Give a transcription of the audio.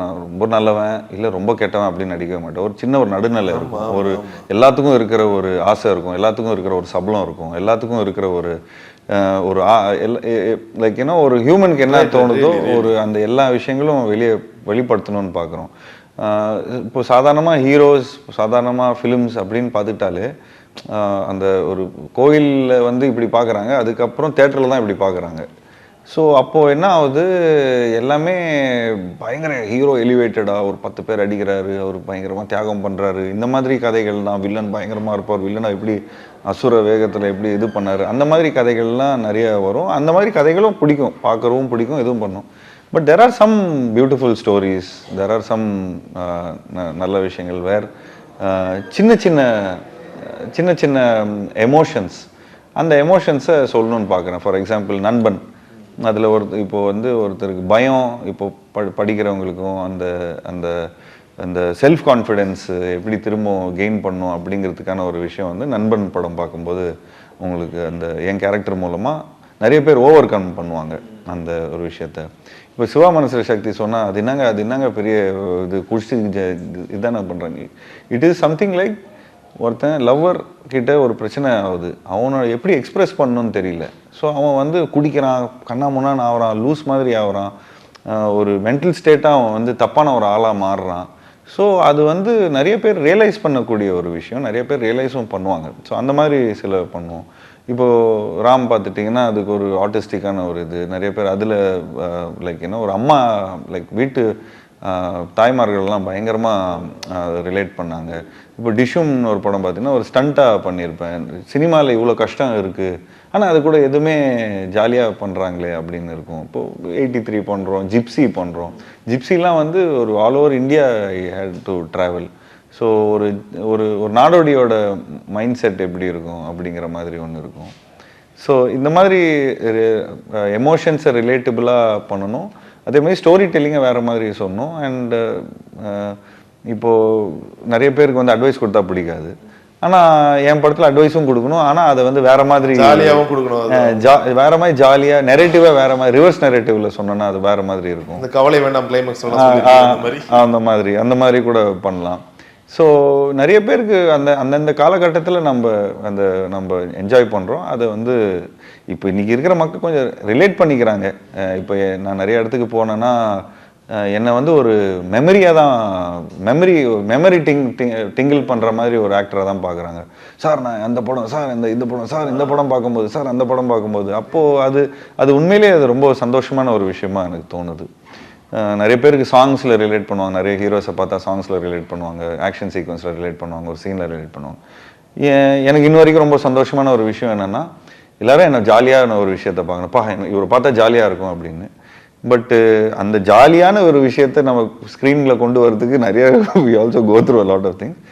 நான் ரொம்ப நல்லவன் இல்லை ரொம்ப கெட்டவன் அப்படின்னு நடிக்கவே மாட்டேன். ஒரு சின்ன ஒரு நடுநிலை இருக்கும். ஒரு எல்லாத்துக்கும் இருக்கிற ஒரு ஆசை இருக்கும், எல்லாத்துக்கும் இருக்கிற ஒரு சபலம் இருக்கும், எல்லாத்துக்கும் இருக்கிற ஒரு ஒரு லைக் ஏன்னா ஒரு ஹியூமனுக்கு என்ன தோணுதோ ஒரு அந்த எல்லா விஷயங்களும் வெளிப்படுத்தணும்னு பார்க்குறோம். இப்போ சாதாரணமாக ஹீரோஸ், சாதாரணமாக ஃபிலிம்ஸ் அப்படின்னு பார்த்துட்டாலே அந்த ஒரு கோயிலில் வந்து இப்படி பார்க்குறாங்க, அதுக்கப்புறம் தேட்டரில் தான் இப்படி பார்க்குறாங்க. ஸோ அப்போது என்ன ஆகுது, எல்லாமே பயங்கர ஹீரோ எலிவேட்டடாக ஒரு 10 பேர் அடிக்கிறாரு, அவர் பயங்கரமாக தியாகம் பண்ணுறாரு, இந்த மாதிரி கதைகள் தான். வில்லன் பயங்கரமாக இருப்பார், வில்லனாக எப்படி அசுர வேகத்தில் எப்படி இது பண்ணார், அந்த மாதிரி கதைகள்லாம் நிறைய வரும். அந்த மாதிரி கதைகளும் பிடிக்கும், பார்க்குறவும் பிடிக்கும், இதுவும் பண்ணும். But there are some beautiful stories, there are some நல்ல விஷயங்கள் வேர் சின்ன சின்ன சின்ன எமோஷன்ஸ், அந்த எமோஷன்ஸை சொல்லணும்னு பார்க்குறேன். ஃபார் எக்ஸாம்பிள் நண்பன், அதில் இப்போது வந்து ஒருத்தருக்கு பயம், இப்போ படிக்கிறவங்களுக்கும் அந்த அந்த அந்த செல்ஃப் கான்ஃபிடென்ஸ் எப்படி திரும்ப கெயின் பண்ணும் அப்படிங்கிறதுக்கான ஒரு விஷயம் வந்து நண்பன் படம் பார்க்கும்போது உங்களுக்கு அந்த என் கேரக்டர் மூலமாக நிறைய பேர் ஓவர் கம் பண்ணுவாங்க அந்த ஒரு விஷயத்த. இப்போ சிவா மனசுல சக்தி சொன்னால் அது என்னங்க பெரிய இது குடிச்சு இதுதானே பண்ணுறாங்க. இட் இஸ் சம்திங் லைக் ஒருத்தன் லவ்வர் கிட்ட ஒரு பிரச்சனை ஆகுது, அவனை எப்படி எக்ஸ்பிரஸ் பண்ணணும்னு தெரியல. ஸோ அவன் வந்து குடிக்கிறான், கண்ணா முன்னான்னு ஆகிறான், லூஸ் மாதிரி ஆகிறான், ஒரு மென்டல் ஸ்டேட்டாக அவன் வந்து தப்பான ஒரு ஆளாக மாறுறான். ஸோ அது வந்து நிறைய பேர் ரியலைஸ் பண்ணக்கூடிய ஒரு விஷயம், நிறைய பேர் ரியலைஸும் பண்ணுவாங்க. ஸோ அந்த மாதிரி சில பண்ணுவோம். இப்போது ராம் பார்த்துட்டிங்கன்னா அதுக்கு ஒரு ஆர்டிஸ்டிக்கான ஒரு இது நிறைய பேர் அதில் லைக் என்ன ஒரு அம்மா லைக் வீட்டு தாய்மார்கள்லாம் பயங்கரமாக ரிலேட் பண்ணாங்க. இப்போ டிஷ்யூம்னு ஒரு படம் பார்த்தீங்கன்னா ஒரு ஸ்டண்ட்டாக பண்ணியிருப்பேன். சினிமாவில் இவ்வளோ கஷ்டம் இருக்குது, ஆனால் அது கூட எதுவுமே ஜாலியாக பண்ணுறாங்களே அப்படின்னு இருக்கும். இப்போது 83 பண்ணுறோம், ஜிப்சி பண்ணுறோம். ஜிப்சிலாம் வந்து ஒரு all over India I hate to travel. So ஒரு ஒரு ஒரு நாடோடியோட மைண்ட் செட் எப்படி இருக்கும் அப்படிங்கிற மாதிரி ஒன்று இருக்கும். ஸோ இந்த மாதிரி எமோஷன்ஸை ரிலேட்டபிளாக பண்ணணும், அதே மாதிரி ஸ்டோரி டெல்லிங்கை வேறு மாதிரி சொன்னோம். அண்டு இப்போது நிறைய பேருக்கு வந்து அட்வைஸ் கொடுத்தா பிடிக்காது, ஆனால் என் படத்தில் அட்வைஸும் கொடுக்கணும், ஆனால் அதை வந்து வேறு மாதிரி ஜாலியாகவும் கொடுக்கணும், வேறு மாதிரி ஜாலியாக நெரேட்டிவாக வேறு மாதிரி ரிவர்ஸ் நெரேட்டிவில் சொன்னோன்னா அது வேறு மாதிரி இருக்கும். இந்த கவலை வேண்டாம் கிளைமேக்ஸ் அந்த மாதிரி கூட பண்ணலாம். ஸோ நிறைய பேருக்கு அந்தந்த காலகட்டத்தில் நம்ம என்ஜாய் பண்ணுறோம். அதை வந்து இப்போ இன்றைக்கி இருக்கிற மக்கள் கொஞ்சம் ரிலேட் பண்ணிக்கிறாங்க. இப்போ நான் நிறைய இடத்துக்கு போனேன்னா என்னை வந்து ஒரு மெமரியாக தான் மெமரி டிங்கிள் பண்ணுற மாதிரி ஒரு ஆக்டரை தான் பார்க்குறாங்க. சார் நான் அந்த படம், சார் இந்த படம், சார் இந்த படம் பார்க்கும்போது, சார் அந்த படம் பார்க்கும்போது, அப்போது அது உண்மையிலேயே அது ரொம்ப சந்தோஷமான ஒரு விஷயமா எனக்கு தோணுது. நிறைய பேருக்கு சாங்ஸில் ரிலேட் பண்ணுவாங்க, நிறைய ஹீரோஸை பார்த்தா சாங்ஸில் ரிலேட் பண்ணுவாங்க, ஆக்ஷன் சீக்வன்ஸில் ரிலேட் பண்ணுவாங்க, ஒரு சீனில் ரிலேட் பண்ணுவாங்க. எனக்கு இன்ன வரைக்கும் ரொம்ப சந்தோஷமான ஒரு விஷயம் என்னென்னா, எல்லோரும் என்ன ஜாலியான ஒரு விஷயத்தை பார்க்கணும்ப்பா, இவரை பார்த்தா ஜாலியாக இருக்கும் அப்படின்னு. பட்டு அந்த ஜாலியான ஒரு விஷயத்தை நம்ம ஸ்க்ரீனில் கொண்டு வரதுக்கு நிறைய we also go through a lot of things.